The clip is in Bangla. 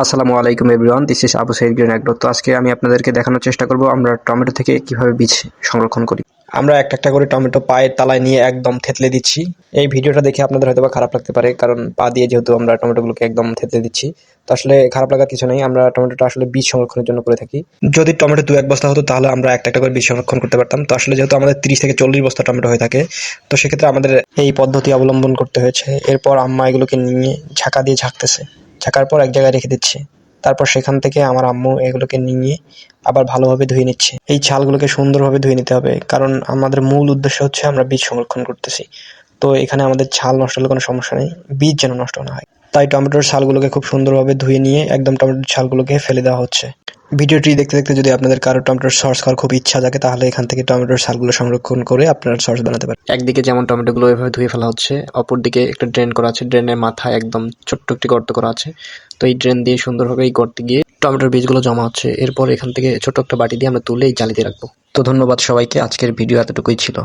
আসসালামু আলাইকুম everyone, this is Abu Saeed green agro. তো আজকে আমি আপনাদেরকে দেখানোর চেষ্টা করব আমরা টমেটো থেকে কিভাবে বীজ সংরক্ষণ করি। আমরা একটা একটা করে টমেটো পায়ের তলায় নিয়ে একদম থেতলে দিচ্ছি। এই ভিডিওটা দেখে আপনাদের হয়তো বা খারাপ লাগতে পারে, কারণ পা দিয়ে যেহেতু আমরা টমেটোগুলোকে একদম থেতলে দিচ্ছি। তো আসলে খারাপ লাগার কিছু নেই, আমরা টমেটোটা আসলে বীজ সংরক্ষণের জন্য করে থাকি। যদি টমেটো 2-1 বস্তা হতো তাহলে আমরা একটা একটা করে বীজ সংরক্ষণ করতে পারতাম। তো আসলে যেহেতু আমাদের 30 থেকে 40 বস্তা টমেটো হয়ে থাকে, তো সেক্ষেত্রে আমাদের এই পদ্ধতি অবলম্বন করতে হয়েছে। এরপর আম্মা এগুলোকে নিয়ে ঝাঁকা দিয়ে ঝাঁকতেছে, ঝাঁকার পর এক জায়গায় রেখে দিচ্ছে। তারপর সেখান থেকে আমার আম্মু এগুলোকে নিয়ে আবার ভালোভাবে ধুয়ে নিচ্ছে। এই ছালগুলোকে সুন্দরভাবে ধুয়ে নিতে হবে, কারণ আমাদের মূল উদ্দেশ্য হচ্ছে আমরা বীজ সংরক্ষণ করতেছি। তো এখানে আমাদের ছাল নষ্ট হলে কোনো সমস্যা নেই, বীজ যেন নষ্ট না হয়। তাই টমেটোর ছালগুলোকে খুব সুন্দরভাবে ধুয়ে নিয়ে একদম টমেটোর ছালগুলোকে ফেলে দেওয়া হচ্ছে। ভিডিওটি দেখতে দেখতে যদি আপনাদের কারো টমেটোর সস খাওয়ার খুব ইচ্ছা থাকে, তাহলে এখান থেকে টমেটোর ছালগুলো সংরক্ষণ করে আপনারা সস বানাতে পারেন। একদিকে যেমন টমেটোগুলো এভাবে ধুয়ে ফেলা হচ্ছে, অপরদিকে একটা ড্রেন করা আছে, ড্রেনের মাথায় একদম ছোট্ট একটি গর্ত করা আছে। তো এই ড্রেন দিয়ে সুন্দরভাবে এই গর্তে গিয়ে টমেটোর বীজগুলো জমা হচ্ছে। এরপর এখান থেকে ছোট একটা বাটি দিয়ে আমরা তুলে এই জালিতে রাখবো। তো ধন্যবাদ সবাইকে, আজকের ভিডিও এতটুকুই ছিল।